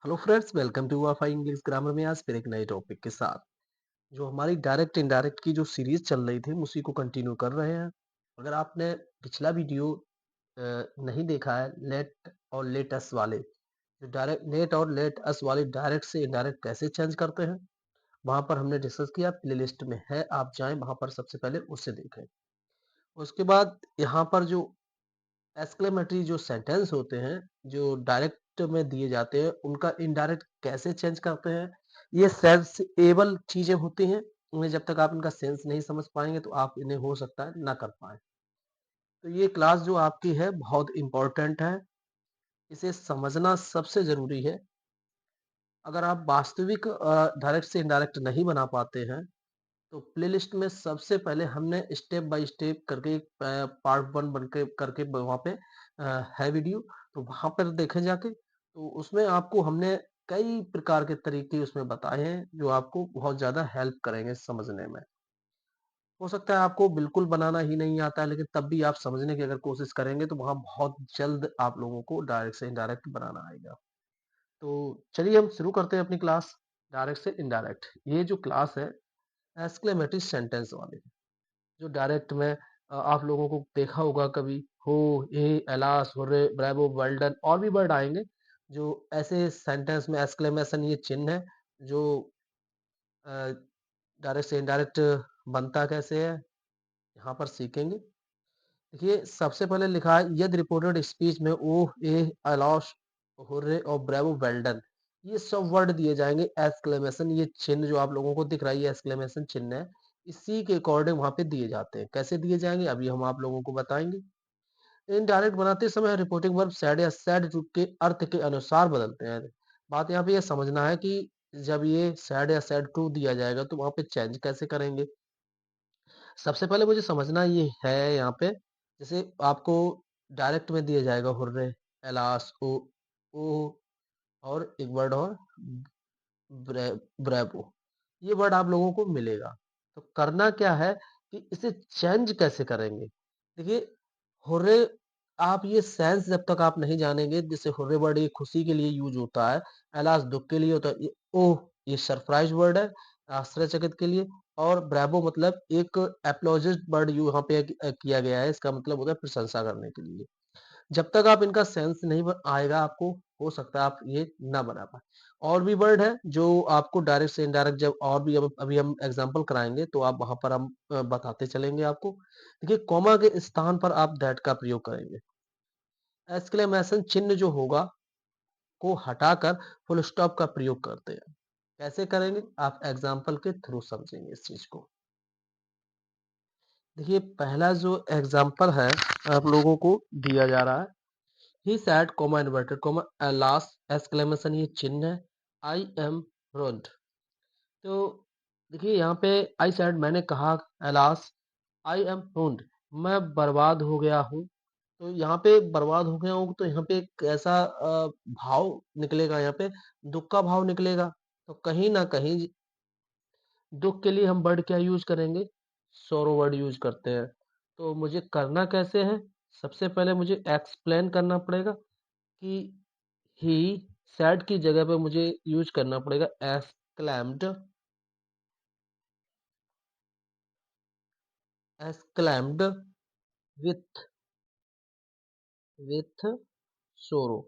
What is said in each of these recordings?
Hello friends, welcome to Wafa English grammar में आज फिर एक नए टॉपिक के साथ। जो हमारी डायरेक्ट इनडायरेक्ट की जो सीरीज चल रही थी, हम उसी को कंटिन्यू कर रहे हैं। अगर आपने पिछला वीडियो नहीं देखा है, लेट और लेट अस वाले, जो डायरेक्ट लेट और लेट अस वाले डायरेक्ट से इनडायरेक्ट कैसे चेंज करते हैं, वहां पर हमने डिस्कस किया। प्लेलिस्ट में है, आप जाएं वहां पर, सबसे पहले उससे देखें। उसके बाद यहाँ पर जो एक्सक्लेमेटरी जो सेंटेंस होते हैं, जो डायरेक्ट में दिए जाते हैं, उनका इनडायरेक्ट कैसे चेंज करते हैं, ये सेंसेबल चीजें होती हैं। उन्हें जब तक आप इनका सेंस नहीं समझ पाएंगे तो आप इन्हें हो सकता है ना कर पाए। तो ये क्लास जो आपकी है बहुत इंपॉर्टेंट है, इसे समझना सबसे जरूरी है। अगर आप वास्तविक डायरेक्ट से इनडायरेक्ट नहीं बना पाते हैं तो प्लेलिस्ट में सबसे पहले हमने स्टेप बाय स्टेप करके पार्ट वन बन के करके वहाँ पे है वीडियो, तो वहाँ पर देखें जाके। तो उसमें आपको हमने कई प्रकार के तरीके उसमें बताए हैं जो आपको बहुत ज़्यादा हेल्प करेंगे समझने में। हो सकता है आपको बिल्कुल बनाना ही नहीं आता है, लेकिन तब भी आप समझने की अगर कोशिश करेंगे तो वहाँ बहुत जल्द आप लोगों को डायरेक्ट से इनडायरेक्ट बनाना आएगा। तो चलिए हम शुरू करते हैं अपनी क्लास, डायरेक्ट से इनडायरेक्ट। ये जो क्लास है एक्सक्लेमेटरी सेंटेंस वाली, जो डायरेक्ट में आप लोगों को देखा होगा कभी, हो, ए, alas, hurray, bravo, well done, और भी वर्ड आएंगे जो ऐसे सेंटेंस में एक्सक्लेमेशन ये चिन्ह है जो डायरेक्ट से इनडायरेक्ट बनता कैसे है, यहाँ पर सीखेंगे। देखिए सबसे पहले लिखा है, यदि रिपोर्टेड स्पीच में ओह, ए, अलाश, हुर्रे और ब्रेवो, वेल डन, ये सब वर्ड दिए जाएंगे एक्सक्लेमेशन, ये चिन्ह जो आप लोगों को दिख रहा है ये एक्सक्लेमेशन चिन्ह है। इसी के अकॉर्डिंग वहां पे दिए जाते हैं। कैसे दिए जाएंगे अभी हम आप लोगों को बताएंगे। इनडायरेक्ट बनाते समय रिपोर्टिंग वर्ब सैड या सैड के अर्थ के अनुसार बदलते हैं। बात यहाँ पे ये समझना है कि जब ये सैड या सैड टू दिया जाएगा तो वहां पे चेंज कैसे करेंगे। सबसे पहले मुझे समझना ये है यहाँ पे, जैसे आपको डायरेक्ट में दिया जाएगा हुर्रे, एलास, ओ और एक वर्ड और ब्रे, ब्रेवो, ये वर्ड आप लोगों को मिलेगा। तो करना क्या है कि इसे चेंज कैसे करेंगे। देखिए हुर्रे, आप ये सेंस जब तक आप नहीं जानेंगे, जैसे हुर्रे वर्ड ये खुशी के लिए यूज होता है, एलास दुख के लिए होता है, ये ओह ये सरप्राइज वर्ड है आश्चर्यचकित के लिए, और ब्रेवो मतलब एक एप्लॉजिस्ट वर्ड यू यहाँ पे किया गया है, इसका मतलब होता है प्रशंसा करने के लिए। जब तक आप इनका सेंस नहीं आएगा आपको, हो सकता है आप ये ना बना पाए। और भी वर्ड है जो आपको डायरेक्ट से इनडायरेक्ट, जब और भी अब अभी हम एग्जांपल कराएंगे तो आप वहां पर हम बताते चलेंगे आपको। देखिए कॉमा के स्थान पर आप दैट का प्रयोग करेंगे। एक्सक्लेमेशन चिन्ह जो होगा को हटाकर फुल स्टॉप का प्रयोग करते हैं। कैसे करेंगे आप एग्जाम्पल के थ्रू समझेंगे इस चीज को। देखिए पहला जो एग्जाम्पल है आप लोगों को दिया जा रहा है, he said comma inverted comma last exclamation ये चिन्ह है, आई एम रुइन्ड। तो देखिए यहाँ पे आई सैड मैंने कहा, अलास आई एम रुइन्ड मैं बर्बाद हो गया हूँ। तो यहाँ पे बर्बाद हो गया हूँ तो यहाँ पे एक ऐसा भाव निकलेगा, यहाँ पे दुख का भाव निकलेगा। तो कहीं ना कहीं दुख के लिए हम वर्ड क्या यूज करेंगे, सोरो वर्ड यूज करते हैं। तो मुझे करना कैसे है, सबसे पहले मुझे एक्सप्लेन करना पड़ेगा कि ही सैड की जगह पे मुझे यूज करना पड़ेगा एक्सक्लेम्ड, एक्सक्लेम्ड विथ विथ सोरो,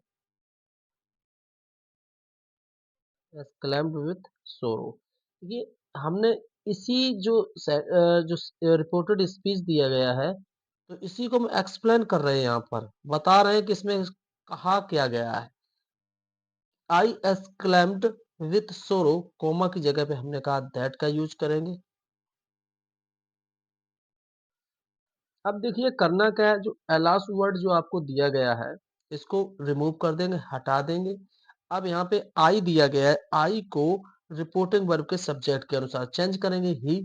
एक्सक्लेम्ड विथ सोरो। ये हमने इसी जो जो रिपोर्टेड स्पीच दिया गया है, तो इसी को हम एक्सप्लेन कर रहे हैं, यहाँ पर बता रहे हैं कि इसमें कहा क्या गया है। आई एक्सक्लेम्ड विथ सोरो, कोमा की जगह पे हमने कहा दैट का यूज करेंगे। अब देखिए करना क्या है, जो एलास वर्ड जो आपको दिया गया है इसको रिमूव कर देंगे, हटा देंगे। अब यहाँ पे आई दिया गया है, आई को रिपोर्टिंग वर्ब के सब्जेक्ट के अनुसार चेंज करेंगे ही।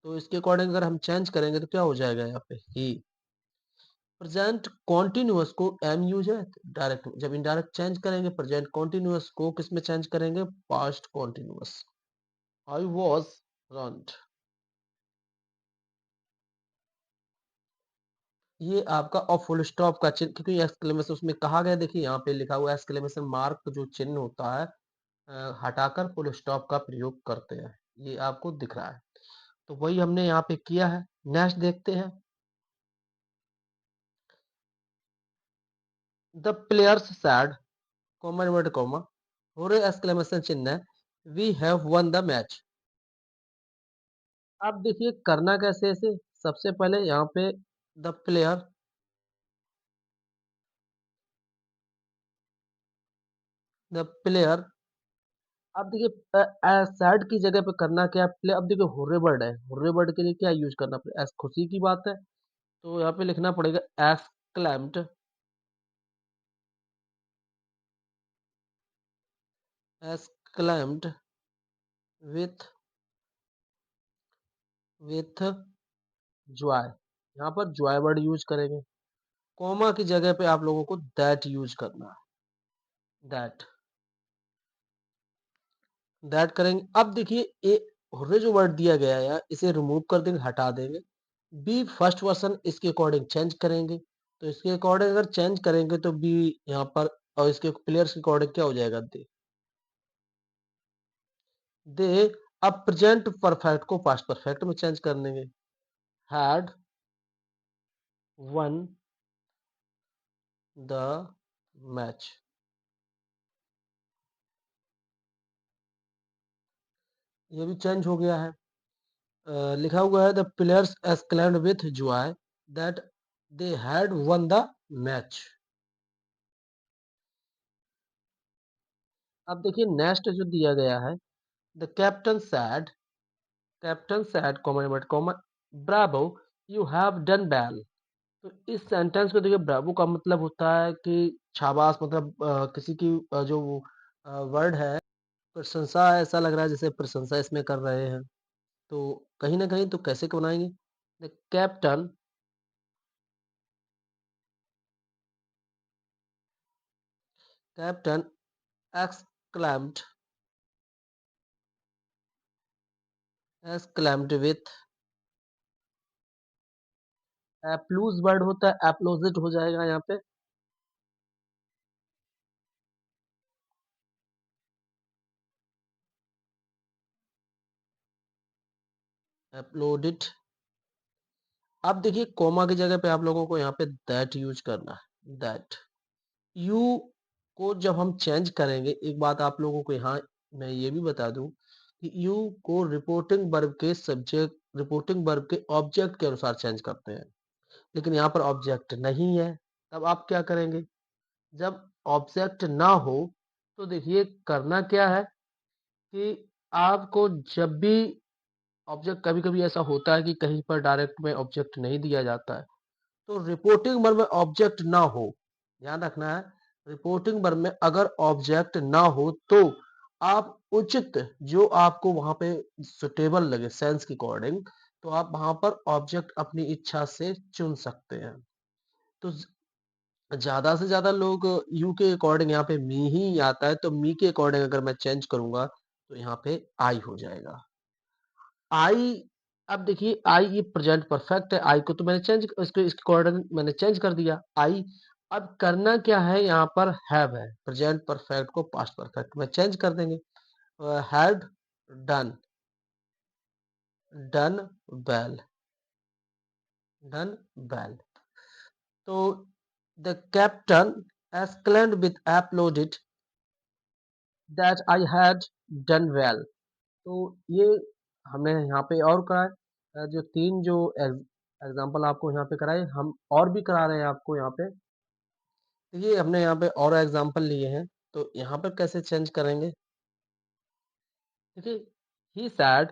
तो इसके अकॉर्डिंग अगर हम चेंज करेंगे तो क्या हो जाएगा यहाँ पे ही। प्रेजेंट कॉन्टिन्यूअस को एम यूज है डायरेक्ट, जब इनडायरेक्ट चेंज करेंगे प्रेजेंट कॉन्टिन्यूअस को किस में चेंज करेंगे, past continuous. I was run. ये आपका और फुल स्टॉप का चिन्ह, क्योंकि एक्सक्लेमेशन उसमें कहा गया, देखिए यहाँ पे लिखा हुआ है एक्सक्लेमेशन मार्क जो चिन्ह होता है हटाकर फुल स्टॉप का प्रयोग करते हैं। ये आपको दिख रहा है। तो वही हमने यहाँ पे किया है। नेक्स्ट देखते हैं। The players said, comma inverted comma, और एक्सक्लेमेशन चिन्ह है, we have won the match. अब देखिए करना कैसे इसे। सबसे पहले यहाँ पे द प्लेयर, द प्लेयर, अब देखिए सैड की जगह पे करना क्या है, प्ले, अब देखिए हुर्रे वर्ड है, हुर्रे वर्ड के लिए क्या यूज करना पड़ेगा, एस खुशी की बात है, तो यहाँ पे लिखना पड़ेगा exclaimed, exclaimed with with Joy. यहाँ पर जॉय वर्ड यूज करेंगे। कॉमा की जगह पे आप लोगों को दैट यूज करना है, दैट, दैट करेंगे। अब देखिए ए हुर्रे जो वर्ड दिया गया है इसे रिमूव कर देंगे, हटा देंगे। बी फर्स्ट पर्सन इसके अकॉर्डिंग चेंज करेंगे। तो इसके अकॉर्डिंग अगर चेंज करेंगे तो बी यहाँ पर, और इसके प्लेयर्स के अकॉर्डिंग क्या हो जाएगा, दे। अब प्रेजेंट परफेक्ट को पास्ट परफेक्ट में चेंज कर देंगे। हैड वन द मैच, ये भी चेंज हो गया है। लिखा हुआ है the players exclaimed with Joy that they had one the match. अब देखिए नेक्स्ट जो दिया गया है, the captain sad, captain sad comma comma, Bravo, you have done well. तो इस सेंटेंस को देखिए, ब्रावो का मतलब होता है कि शाबाश, मतलब किसी की जो वर्ड है, प्रशंसा है, ऐसा लग रहा है जैसे प्रशंसा इसमें कर रहे हैं। तो कहीं ना कहीं तो कैसे को बनाएंगे, the captain, captain exclaimed, exclaimed with, applause word होता है, एप्लोजिट हो जाएगा यहाँ पे, एप्लोडिट। अब देखिए कोमा की जगह पे आप लोगों को यहाँ पे दैट यूज करना है, दैट। यू को जब हम चेंज करेंगे, एक बात आप लोगों को यहाँ मैं ये भी बता दूं कि यू को रिपोर्टिंग वर्ब के सब्जेक्ट, रिपोर्टिंग वर्ब के ऑब्जेक्ट के अनुसार चेंज करते हैं, लेकिन यहाँ पर ऑब्जेक्ट नहीं है। तब आप क्या करेंगे, जब ऑब्जेक्ट ना हो तो देखिए करना क्या है कि आपको जब भी ऑब्जेक्ट, कभी कभी ऐसा होता है कि कहीं पर डायरेक्ट में ऑब्जेक्ट नहीं दिया जाता है, तो रिपोर्टिंग वर्ब में ऑब्जेक्ट ना हो, ध्यान रखना है, रिपोर्टिंग वर्ब में अगर ऑब्जेक्ट ना हो तो आप उचित जो आपको वहां पे सुटेबल लगे सेंस के अकॉर्डिंग, तो आप वहां पर ऑब्जेक्ट अपनी इच्छा से चुन सकते हैं। तो ज्यादा से ज्यादा लोग यू के अकॉर्डिंग यहाँ पे मी ही आता है, तो मी के अकॉर्डिंग अगर मैं चेंज करूंगा तो यहाँ पे आई हो जाएगा, आई। अब देखिए आई ये प्रेजेंट परफेक्ट है, आई को तो मैंने चेंज, इसके इसके अकॉर्डिंग मैंने चेंज कर दिया आई। अब करना क्या है, यहाँ पर हैव है, प्रेजेंट परफेक्ट को पास्ट परफेक्ट में चेंज कर देंगे। Had done, done well, done well. तो the captain exclaimed with applauded that I had done well। तो ये हमने यहाँ पे और कराए, जो तीन जो एग्जाम्पल आपको यहाँ पे कराए, हम और भी करा रहे हैं आपको यहाँ पे। ये हमने यहाँ पे और एग्जाम्पल लिए हैं, तो यहाँ पर कैसे चेंज करेंगे, देखिए he said,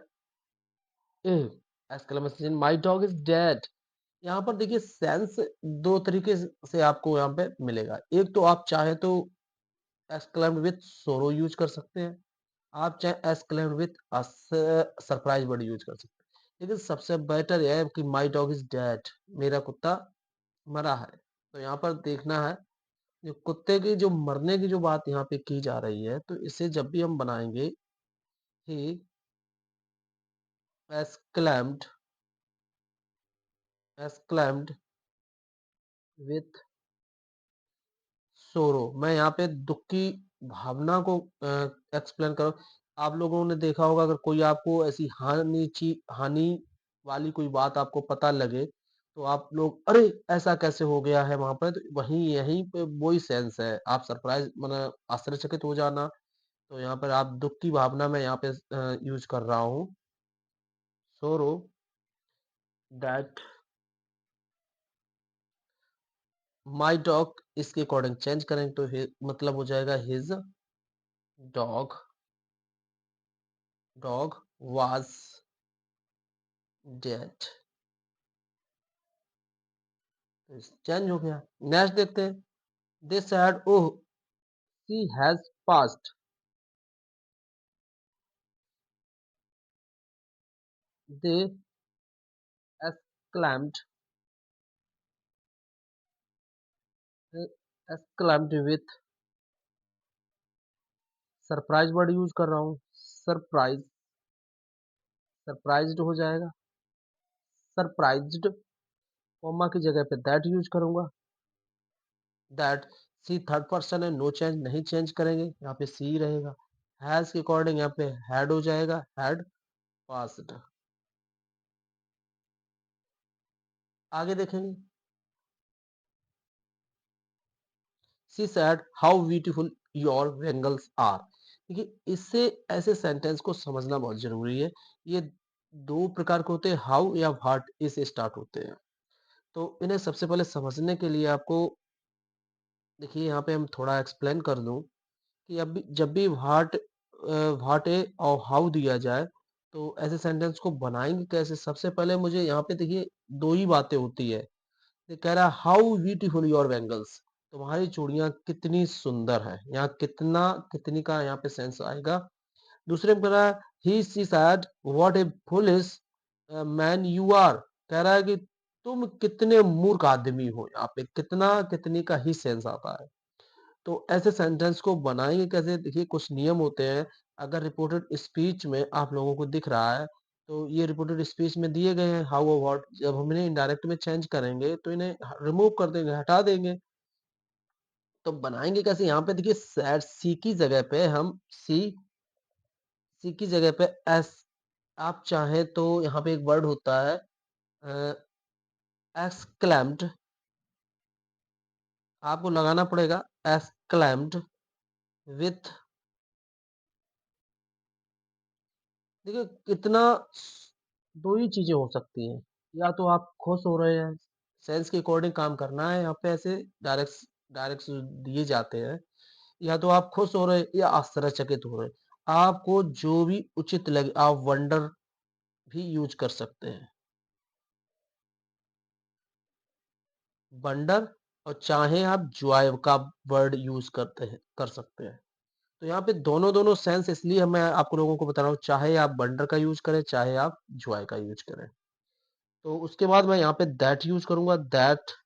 exclamation my dog is dead. यहाँ पर देखिए सेंस दो तरीके से आपको यहाँ पे मिलेगा। एक तो आप चाहे तो एक्सक्लेम्ड विथ सोरो यूज कर सकते हैं, आप चाहे exclaimed with surprise word use कर सकते हैं, लेकिन सबसे बेटर यह है कि माय डॉग इज डेड, मेरा कुत्ता मरा है। तो यहाँ पर देखना है, जो कुत्ते की जो मरने की जो बात यहाँ पे की जा रही है, तो इसे जब भी हम बनाएंगे, ही एक्सक्लेम्ड, एक्सक्लेम्ड विथ सोरो। मैं यहाँ पे दुःख की भावना को एक्सप्लेन करूँ। आप लोगों ने देखा होगा, अगर कोई आपको ऐसी हानि वाली कोई बात आपको पता लगे, तो आप लोग अरे! ऐसा कैसे हो गया है वहाँ पे? तो वहीं यहीं पे वही सेंस है। आप सरप्राइज़ माने आश्चर्यचकित हो जाना, तो यहाँ पर आप दुःख की भावना में यहाँ पे यूज़ कर रहा हूँ। सोरो दैट माय डॉग, इसके अकॉर्डिंग चेंज करेंगे तो मतलब हो जाएगा his dog dog was dead. Change हो गया। नेक्स्ट देखते हैं। They said oh she has passed. They exclaimed exclaimed with surprise word use कर रहा हूँ। सरप्राइज़ सरप्राइज़्ड हो जाएगा। सरप्राइज़्ड कॉमा की जगह पे दैट यूज़ करूँगा। दैट सी थर्ड पर्सन है, नो चेंज, नहीं चेंज करेंगे, यहाँ पे सी रहेगा। हैज़ के अकॉर्डिंग यहाँ पे हैड हो जाएगा, हैड पास्ड। आगे देखेंगे। She said how beautiful your bangles are. देखिए, इससे ऐसे सेंटेंस को समझना बहुत जरूरी है। ये दो प्रकार के होते हैं, हाउ या व्हाट, इससे स्टार्ट होते हैं। तो इन्हें सबसे पहले समझने के लिए आपको देखिए, यहाँ पे हम थोड़ा एक्सप्लेन कर दूं कि अब जब भी व्हाट ए और हाउ दिया जाए, तो ऐसे सेंटेंस को बनाएंगे कैसे? सबसे पहले मुझे यहाँ पे देखिए दो ही बातें होती है। ये कह रहा है हाउ ब्यूटीफुल योर बेंगल्स, तुम्हारी चूड़ियां कितनी सुंदर है। यहाँ कितना कितनी का यहाँ पे सेंस आएगा। दूसरे में कह रहा है he she said what a foolish man you are. कह रहा है कि तुम कितने मूर्ख आदमी हो। यहाँ पे कितना कितनी का ही सेंस आता है। तो ऐसे सेंटेंस को बनाएंगे कैसे? देखिए, कुछ नियम होते हैं। अगर रिपोर्टेड स्पीच में आप लोगों को दिख रहा है, तो ये रिपोर्टेड स्पीच में दिए गए हैं हाउ और व्हाट। जब हम इन्हें इनडायरेक्ट में चेंज करेंगे तो इन्हें रिमूव कर देंगे, हटा देंगे। तो बनाएंगे कैसे? यहाँ पे देखिए, सैड सी की जगह पे हम सी की जगह पे एस, आप चाहें तो यहाँ पे एक वर्ड होता है एक्सक्लेम्ड, आपको लगाना पड़ेगा एक्सक्लेम्ड विथ। देखिए कितना दो ही चीजें हो सकती हैं। या तो आप खुश हो रहे हैं, सेंस के अकॉर्डिंग काम करना है। यहाँ पे ऐसे डायरेक्ट डायरेक्ट दिए जाते हैं। या तो आप खुश हो रहे हैं या आश्चर्यचकित हो रहे हैं। आपको जो भी उचित लगे, आप वंडर भी यूज कर सकते हैं, वंडर। और चाहे आप जॉय का वर्ड यूज करते हैं, कर सकते हैं। तो यहाँ पे दोनों दोनों सेंस, इसलिए मैं आपको लोगों को बता रहा हूँ, चाहे आप वंडर का यूज करें, चाहे आप जॉय का यूज करें। तो उसके बाद मैं यहाँ पे दैट यूज करूंगा। दैट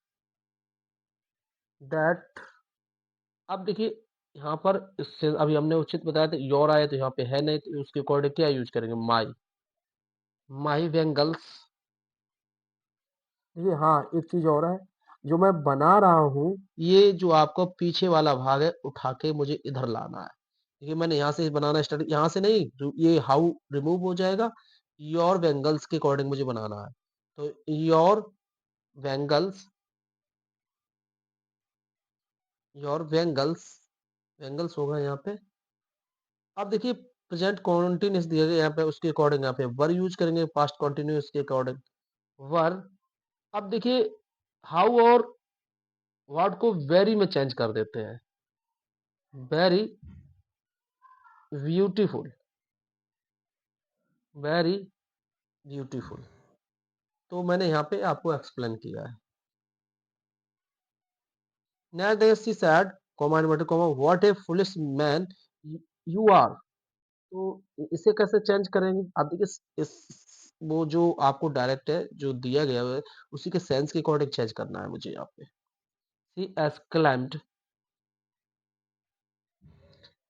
अब देखिए, यहाँ पर इससे अभी हमने उचित बताया था, योर आया तो यहाँ पे है नहीं, तो उसके अकॉर्डिंग क्या यूज करेंगे? माई बेंगल्स। देखिए, हाँ, एक चीज और है। जो मैं बना रहा हूँ, ये जो आपको पीछे वाला भाग है, उठा के मुझे इधर लाना है। देखिए, मैंने यहाँ से बनाना स्टार्ट, यहाँ से नहीं, ये हाउ रिमूव हो जाएगा। योर बेंगल्स के अकॉर्डिंग मुझे बनाना है। तो your bangles, your bangles, bangles होगा यहाँ पे। अब देखिए, प्रेजेंट कॉन्टिन्यूस दिया गया यहाँ पे, उसके अकॉर्डिंग यहाँ पे वर यूज करेंगे, पास्ट कॉन्टिन्यूस के अकॉर्डिंग वर। अब देखिए, हाउ और व्हाट को वेरी में चेंज कर देते हैं। Very beautiful, very beautiful. तो मैंने यहाँ पे आपको एक्सप्लेन किया है। नेक्स्ट है she said comma inverted comma what a foolish man you are. तो इसे कैसे चेंज करेंगे? आप देखिए, इस वो जो आपको डायरेक्ट है जो दिया गया है, उसी के सेंस के अकॉर्डिंग चेंज करना है मुझे यहाँ पे। सी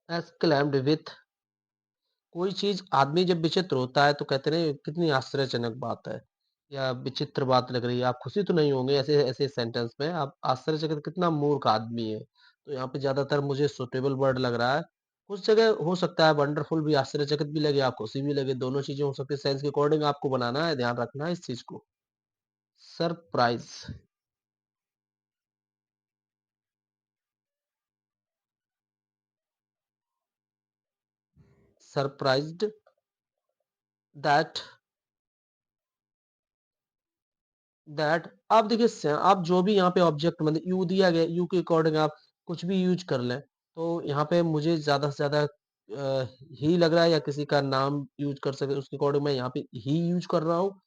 एक्सक्लेम्ड विथ, कोई चीज आदमी जब विचित्र होता है तो कहते हैं कितनी आश्चर्यजनक बात है। या विचित्र बात लग रही है, आप खुशी तो नहीं होंगे ऐसे ऐसे सेंटेंस में, आप आश्चर्यचकित कितना मूर्ख आदमी है। तो यहाँ पे ज़्यादातर मुझे सूटेबल वर्ड लग रहा है। कुछ जगह हो सकता है वंडरफुल भी, आश्चर्यचकित भी लगे, आप खुशी भी लगे, दोनों चीज़ें हो सकती है, सेंस के अकॉर्डिंग आपको बनाना है, ध्यान रखना है इस चीज़ को। सरप्राइज़, सरप्राइज़्ड दैट दैट आप देखिए आप जो भी यहाँ पे ऑब्जेक्ट मतलब यू दिया गया, यू के अकॉर्डिंग आप कुछ भी यूज कर लें। तो यहाँ पे मुझे ज़्यादा से ज़्यादा ही लग रहा है, या किसी का नाम यूज कर सके उसके अकॉर्डिंग मैं यहाँ पे ही यूज कर रहा हूँ।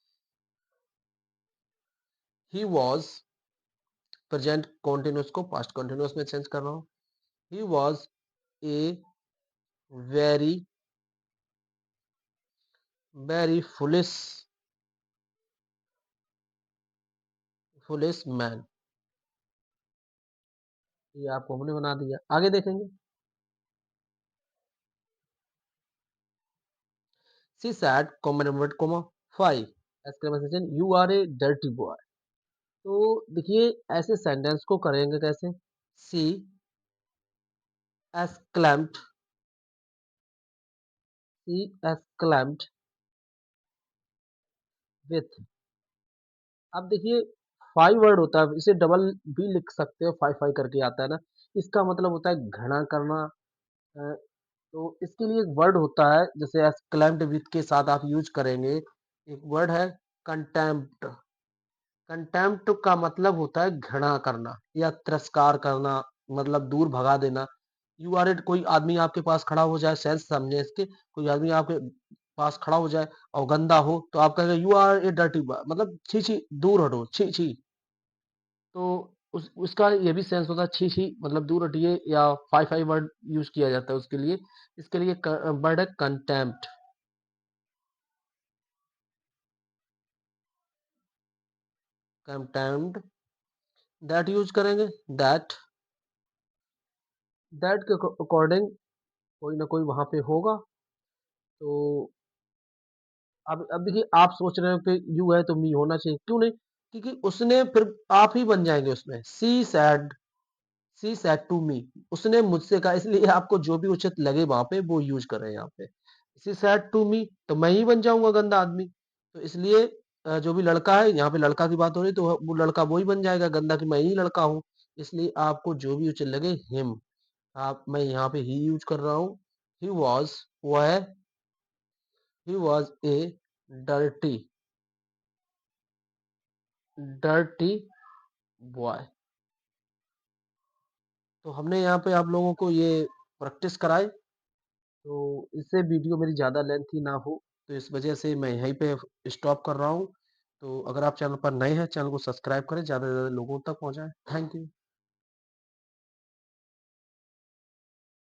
ही वॉज, प्रेजेंट कॉन्टिन्यूस को पास्ट कॉन्टिन्यूस में चेंज कर रहा हूँ। He was a very very foolish man. ये आपको हमने बना दिया, आगे देखेंगे। She said comma comma 5 exclamation you are a dirty boy. तो देखिए ऐसे सेंटेंस को करेंगे कैसे? सी exclaimed, सी exclaimed with। अब देखिए 5 वर्ड होता है, इसे डबल भी लिख सकते हो, 5 करके आता है ना। इसका मतलब होता है घृणा करना। तो इसके लिए एक वर्ड होता है, जैसे exclaimed with के साथ आप यूज करेंगे, एक वर्ड है contempt। कंटेम्प्ट का मतलब होता है घृणा करना या तिरस्कार करना, मतलब दूर भगा देना। यू आर इट, कोई आदमी आपके पास खड़ा हो जाए, सेंस समझे इसके, कोई आदमी आपके पास खड़ा हो जाए और गंदा हो तो आप कहेंगे you are a dirty boy, मतलब छी छी, दूर हटो, छी छी। तो उस उसका ये भी सेंस होता है छी छी, मतलब दूर हटिए, या फाइव फाइव वर्ड यूज किया जाता है उसके लिए। इसके लिए वर्ड है कंटेम्प्ट। कंटेम्प्ट, दैट यूज करेंगे। दैट, दैट के अकॉर्डिंग कोई ना कोई वहां पे होगा। तो अब देखिए आप सोच रहे हो कि यू है तो मी होना चाहिए, क्यों नहीं? क्योंकि उसने फिर आप ही बन जाएंगे उसमें। सी सैड टू मी, उसने मुझसे कहा, इसलिए आपको जो भी उचित लगे वहां पे वो यूज करें यहाँ पे। सी सैड टू मी, तो मैं ही बन जाऊंगा गंदा आदमी। तो इसलिए जो भी लड़का है, यहाँ पे लड़का की बात हो रही है, तो वो लड़का वो ही बन जाएगा गंदा, कि मैं ही लड़का हूँ। इसलिए आपको जो भी उचित लगे हिम, आप मैं यहाँ पे ही यूज कर रहा हूँ। ही वॉज, वो है, ही was A dirty dirty boy. तो हमने यहाँ पे आप लोगों को ये प्रैक्टिस कराई। तो इससे वीडियो मेरी ज़्यादा लेंथी ना हो, तो इस वजह से मैं यहीं पे स्टॉप कर रहा हूँ। तो अगर आप चैनल पर नए हैं, चैनल को सब्सक्राइब करें, ज़्यादा से ज़्यादा लोगों तक पहुँचाएं। Thank you.